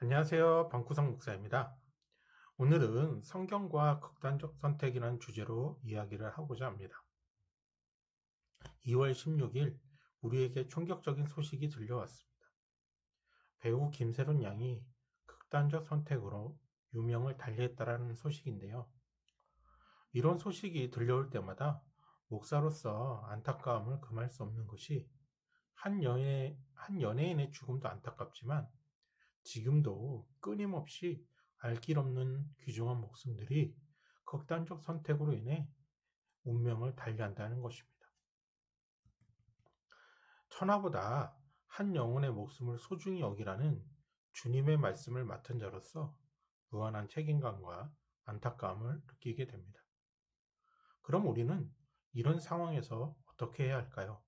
안녕하세요. 방구석 목사입니다. 오늘은 성경과 극단적 선택이라는 주제로 이야기를 하고자 합니다. 2월 16일 우리에게 충격적인 소식이 들려왔습니다. 배우 김세론 양이 극단적 선택으로 유명을 달리했다라는 소식인데요. 이런 소식이 들려올 때마다 목사로서 안타까움을 금할 수 없는 것이 한 연예인의 죽음도 안타깝지만 지금도 끊임없이 알 길 없는 귀중한 목숨들이 극단적 선택으로 인해 운명을 달리한다는 것입니다. 천하보다 한 영혼의 목숨을 소중히 여기라는 주님의 말씀을 맡은 자로서 무한한 책임감과 안타까움을 느끼게 됩니다. 그럼 우리는 이런 상황에서 어떻게 해야 할까요?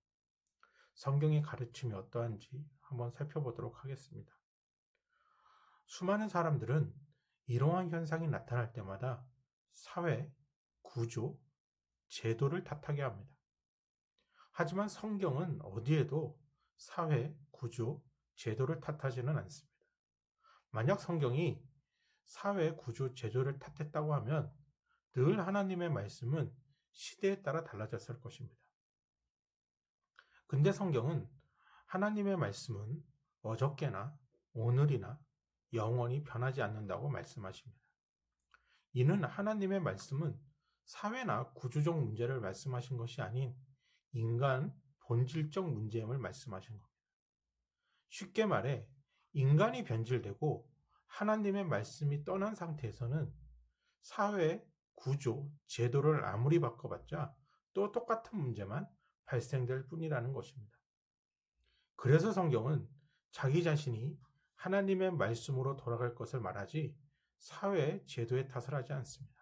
성경의 가르침이 어떠한지 한번 살펴보도록 하겠습니다. 수많은 사람들은 이러한 현상이 나타날 때마다 사회, 구조, 제도를 탓하게 합니다. 하지만 성경은 어디에도 사회, 구조, 제도를 탓하지는 않습니다. 만약 성경이 사회, 구조, 제도를 탓했다고 하면 늘 하나님의 말씀은 시대에 따라 달라졌을 것입니다. 근데 성경은 하나님의 말씀은 어저께나 오늘이나 영원히 변하지 않는다고 말씀하십니다. 이는 하나님의 말씀은 사회나 구조적 문제를 말씀하신 것이 아닌 인간 본질적 문제임을 말씀하신 겁니다. 쉽게 말해 인간이 변질되고 하나님의 말씀이 떠난 상태에서는 사회, 구조, 제도를 아무리 바꿔봤자 또 똑같은 문제만 발생될 뿐이라는 것입니다. 그래서 성경은 자기 자신이 하나님의 말씀으로 돌아갈 것을 말하지 사회, 제도의 탓을 하지 않습니다.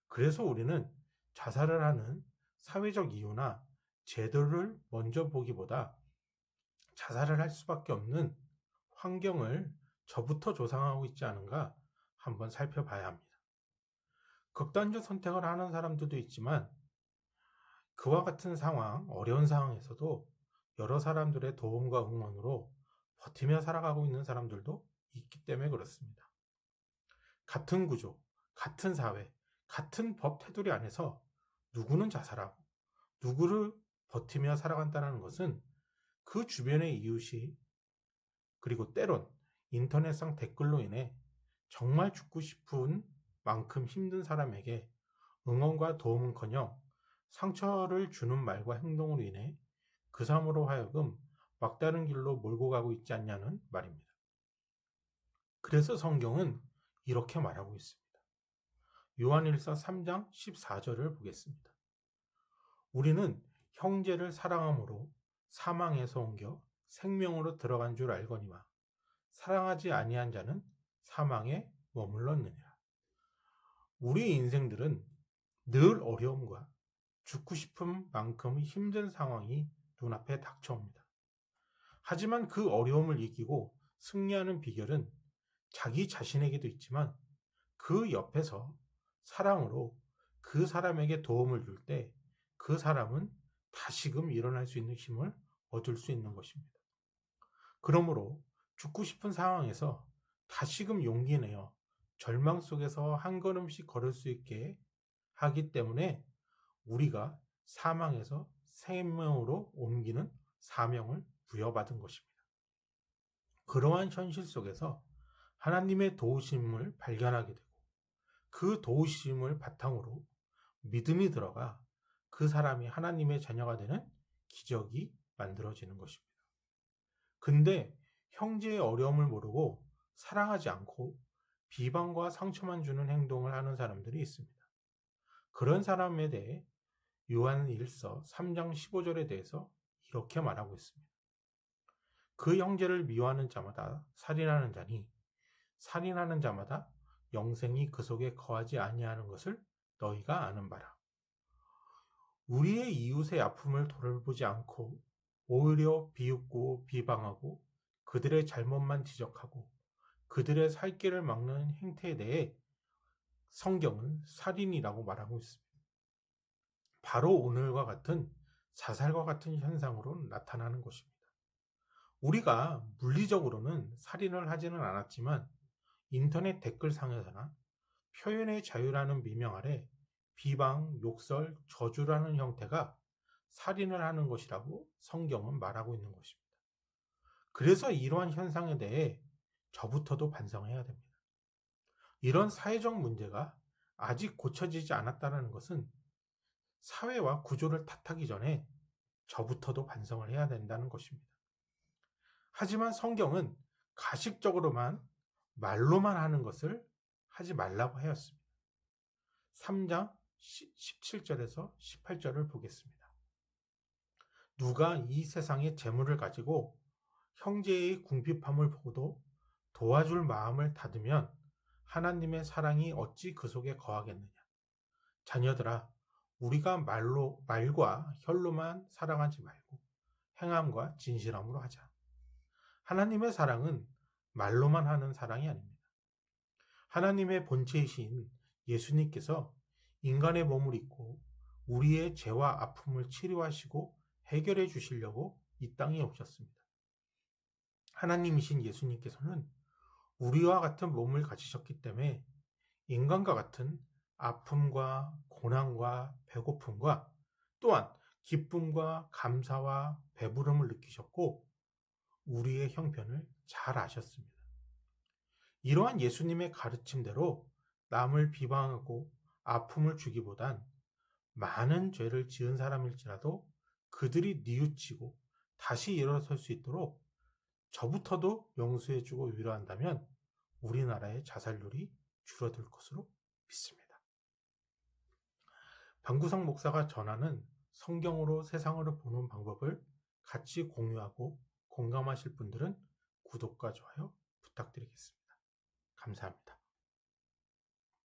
그래서 우리는 자살을 하는 사회적 이유나 제도를 먼저 보기보다 자살을 할 수밖에 없는 환경을 저부터 조성하고 있지 않은가 한번 살펴봐야 합니다. 극단적 선택을 하는 사람들도 있지만 그와 같은 상황, 어려운 상황에서도 여러 사람들의 도움과 응원으로 버티며 살아가고 있는 사람들도 있기 때문에 그렇습니다. 같은 구조, 같은 사회, 같은 법 테두리 안에서 누구는 자살하고 누구를 버티며 살아간다는 것은 그 주변의 이웃이 그리고 때론 인터넷상 댓글로 인해 정말 죽고 싶은 만큼 힘든 사람에게 응원과 도움은커녕 상처를 주는 말과 행동으로 인해 그 사람으로 하여금 막다른 길로 몰고 가고 있지 않냐는 말입니다. 그래서 성경은 이렇게 말하고 있습니다. 요한일서 3장 14절을 보겠습니다. 우리는 형제를 사랑함으로 사망에서 옮겨 생명으로 들어간 줄 알거니와 사랑하지 아니한 자는 사망에 머물렀느니라. 우리 인생들은 늘 어려움과 죽고 싶은 만큼 힘든 상황이 눈앞에 닥쳐옵니다. 하지만 그 어려움을 이기고 승리하는 비결은 자기 자신에게도 있지만 그 옆에서 사랑으로 그 사람에게 도움을 줄 때 그 사람은 다시금 일어날 수 있는 힘을 얻을 수 있는 것입니다. 그러므로 죽고 싶은 상황에서 다시금 용기 내어 절망 속에서 한 걸음씩 걸을 수 있게 하기 때문에 우리가 사망에서 생명으로 옮기는 사명을 부여받은 것입니다. 그러한 현실 속에서 하나님의 도우심을 발견하게 되고 그 도우심을 바탕으로 믿음이 들어가 그 사람이 하나님의 자녀가 되는 기적이 만들어지는 것입니다. 근데 형제의 어려움을 모르고 사랑하지 않고 비방과 상처만 주는 행동을 하는 사람들이 있습니다. 그런 사람에 대해 요한일서 3장 15절에 대해서 이렇게 말하고 있습니다. 그 형제를 미워하는 자마다 살인하는 자니 살인하는 자마다 영생이 그 속에 거하지 아니하는 것을 너희가 아는 바라. 우리의 이웃의 아픔을 돌보지 않고 오히려 비웃고 비방하고 그들의 잘못만 지적하고 그들의 살 길을 막는 행태에 대해 성경은 살인이라고 말하고 있습니다. 바로 오늘과 같은 자살과 같은 현상으로 나타나는 것입니다. 우리가 물리적으로는 살인을 하지는 않았지만 인터넷 댓글상에서나 표현의 자유라는 미명 아래 비방, 욕설, 저주라는 형태가 살인을 하는 것이라고 성경은 말하고 있는 것입니다. 그래서 이러한 현상에 대해 저부터도 반성해야 됩니다. 이런 사회적 문제가 아직 고쳐지지 않았다는 것은 사회와 구조를 탓하기 전에 저부터도 반성을 해야 된다는 것입니다. 하지만 성경은 가식적으로만 말로만 하는 것을 하지 말라고 하였습니다. 3장 17절에서 18절을 보겠습니다. 누가 이 세상의 재물을 가지고 형제의 궁핍함을 보고도 도와줄 마음을 닫으면 하나님의 사랑이 어찌 그 속에 거하겠느냐. 자녀들아, 우리가 말과 혈로만 사랑하지 말고 행함과 진실함으로 하자. 하나님의 사랑은 말로만 하는 사랑이 아닙니다. 하나님의 본체이신 예수님께서 인간의 몸을 입고 우리의 죄와 아픔을 치료하시고 해결해 주시려고 이 땅에 오셨습니다. 하나님이신 예수님께서는 우리와 같은 몸을 가지셨기 때문에 인간과 같은 아픔과 고난과 배고픔과 또한 기쁨과 감사와 배부름을 느끼셨고 우리의 형편을 잘 아셨습니다. 이러한 예수님의 가르침대로 남을 비방하고 아픔을 주기보단 많은 죄를 지은 사람일지라도 그들이 뉘우치고 다시 일어설 수 있도록 저부터도 용서해주고 위로한다면 우리나라의 자살률이 줄어들 것으로 믿습니다. 방구석 목사가 전하는 성경으로 세상을 보는 방법을 같이 공유하고 공감하실 분들은 구독과 좋아요 부탁드리겠습니다. 감사합니다.